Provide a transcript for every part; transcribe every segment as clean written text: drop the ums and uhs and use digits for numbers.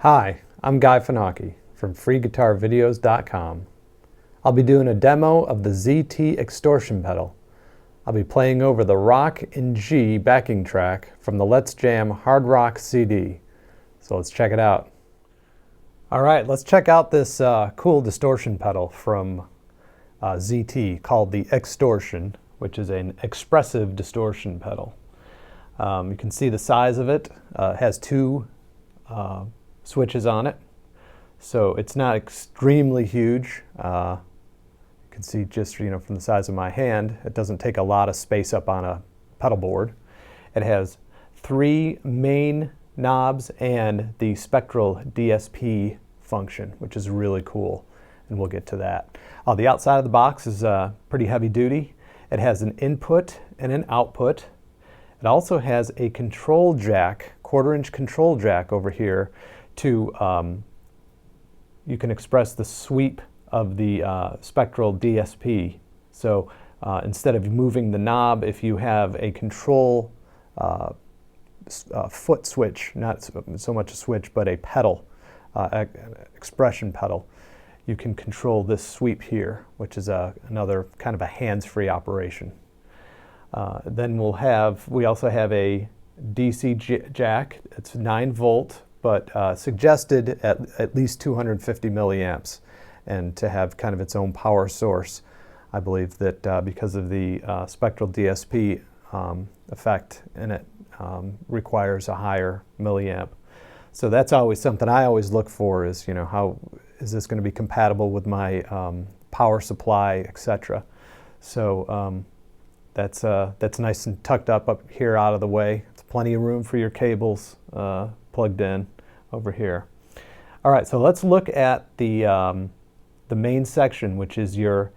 Hi, I'm Guy Fanaki from freeguitarvideos.com. I'll be doing a demo of the ZT Extortion pedal. I'll be playing over the Rock in G backing track from the Let's Jam Hard Rock CD. So let's check it out. Alright, let's check out this cool distortion pedal from ZT called the Extortion, which is an expressive distortion pedal. You can see the size of it. It has two switches on it, so it's not extremely huge. You can see just from the size of my hand, it doesn't take a lot of space up on a pedal board. It has three main knobs and the Spectral Dsp function, which is really cool, and we'll get to that. The outside of the box is pretty heavy duty. It has an input and an output. It also has a control jack, 1/4-inch control jack over here to, you can express the sweep of the Spectral Dsp. So instead of moving the knob, if you have a control foot switch, not so much a switch, but a pedal, expression pedal, you can control this sweep here, which is another kind of a hands-free operation. Then we also have a DC jack. It's 9 volt, but suggested at least 250 milliamps, and to have kind of its own power source. I believe that because of the Spectral DSP effect in it, requires a higher milliamp. So that's always something I always look for, is how is this going to be compatible with my power supply, etc. So that's nice and tucked up here out of the way. It's plenty of room for your cables plugged in over here. All right, so let's look at the main section, which is your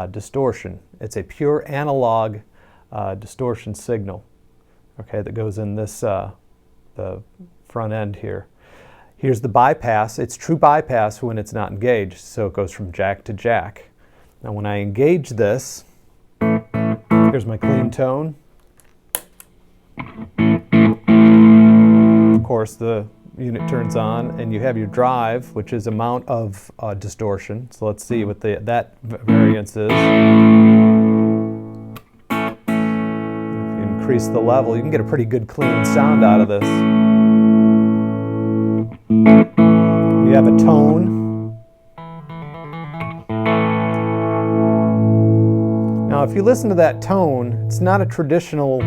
distortion. It's a pure analog distortion signal, okay, that goes in this the front end here. Here's the bypass. It's true bypass when it's not engaged, so it goes from jack to jack. Now when I engage this, here's my clean tone. Of course, the unit turns on, and you have your drive, which is amount of distortion. So let's see what that variance is. If you increase the level, you can get a pretty good clean sound out of this. You have a tone. Now, if you listen to that tone, it's not a traditional,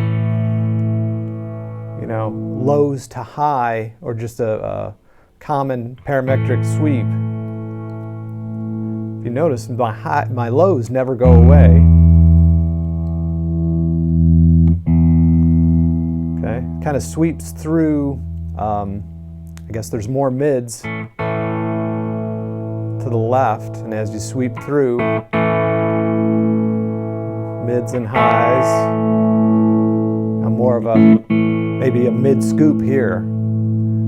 lows to high, or just a common parametric sweep. If you notice, my lows never go away. Okay, kind of sweeps through. I guess there's more mids to the left, and as you sweep through, mids and highs, more of maybe a mid scoop here,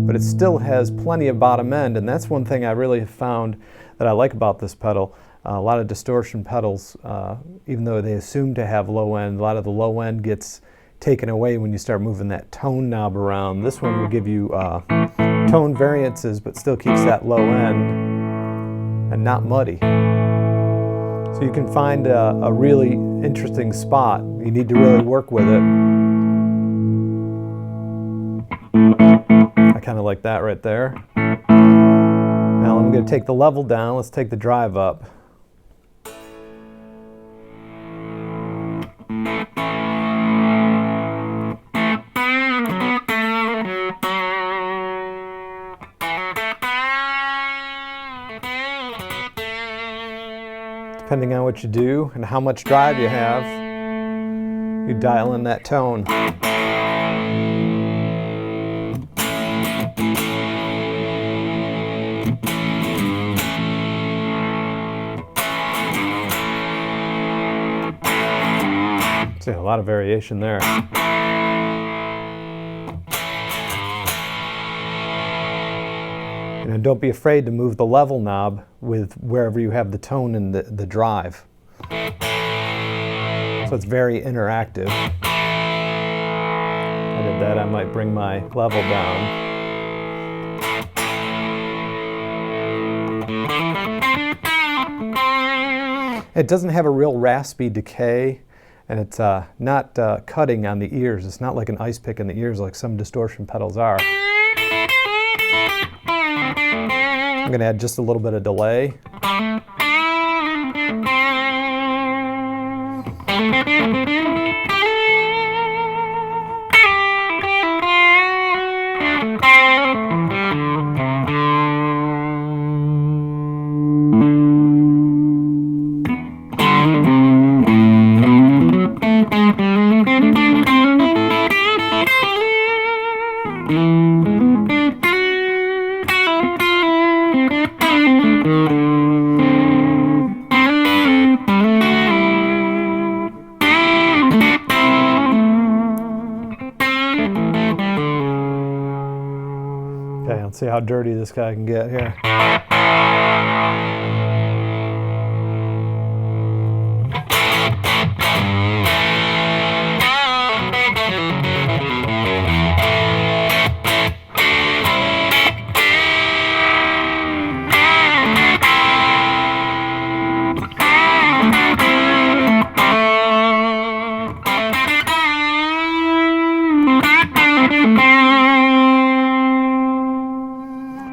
but it still has plenty of bottom end, and that's one thing I really have found that I like about this pedal. A lot of distortion pedals, even though they assume to have low end, a lot of the low end gets taken away when you start moving that tone knob around. This one will give you tone variances, but still keeps that low end and not muddy. So you can find a really interesting spot. You need to really work with it. I kind of like that right there. Now I'm going to take the level down. Let's take the drive up. Depending on what you do and how much drive you have, you dial in that tone. See, a lot of variation there. And don't be afraid to move the level knob with wherever you have the tone in the drive. So it's very interactive. I did that, I might bring my level down. It doesn't have a real raspy decay, and it's not cutting on the ears. It's not like an ice pick in the ears like some distortion pedals are. I'm going to add just a little bit of delay. Okay, let's see how dirty this guy can get here.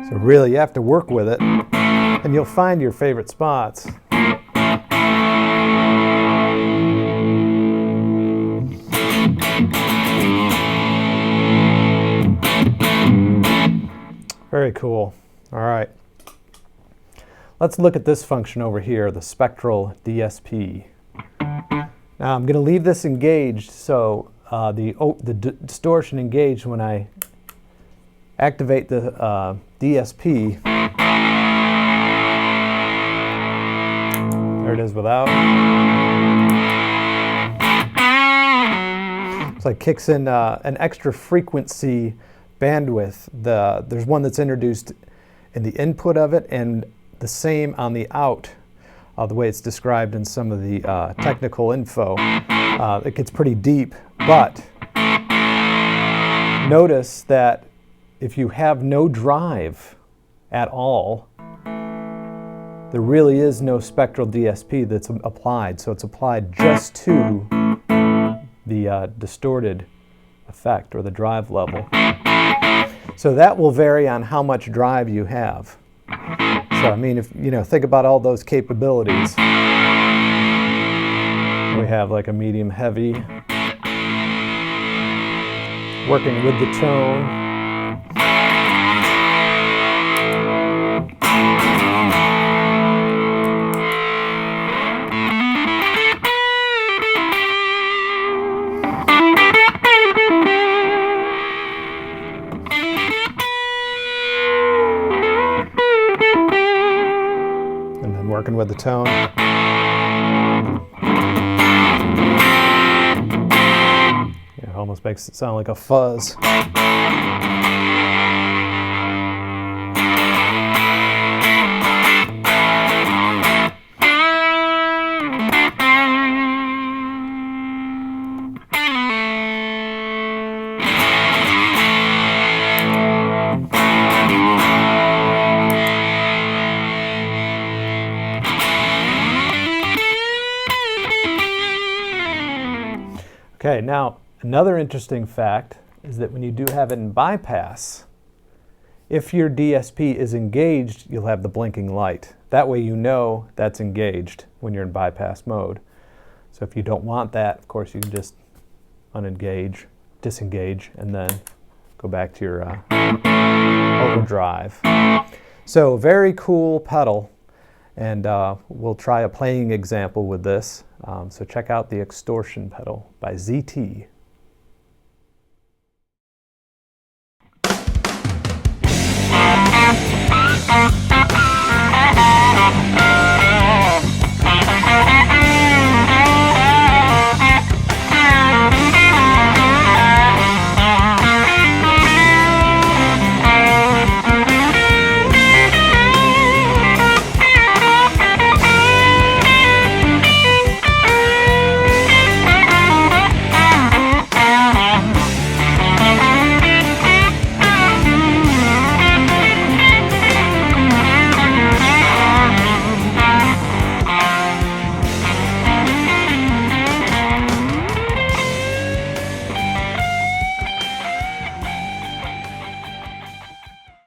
So really, you have to work with it, and you'll find your favorite spots. Very cool. All right. Let's look at this function over here, the Spectral Dsp. Now I'm going to leave this engaged, so the distortion engaged when I activate the DSP. There it is without. So it kicks in an extra frequency bandwidth. There's one that's introduced in the input of it, and the same on the out, the way it's described in some of the technical info. It gets pretty deep, but notice that if you have no drive at all, there really is no spectral DSP that's applied. So it's applied just to the distorted effect or the drive level. So that will vary on how much drive you have. So I mean, if think about all those capabilities. We have like a medium heavy, working with the tone. Working with the tone. It almost makes it sound like a fuzz. Okay, now another interesting fact is that when you do have it in bypass, if your DSP is engaged, you'll have the blinking light. That way you know that's engaged when you're in bypass mode. So if you don't want that, of course, you can just disengage, and then go back to your overdrive. So very cool pedal, and we'll try a playing example with this. So check out the Extortion pedal by ZT.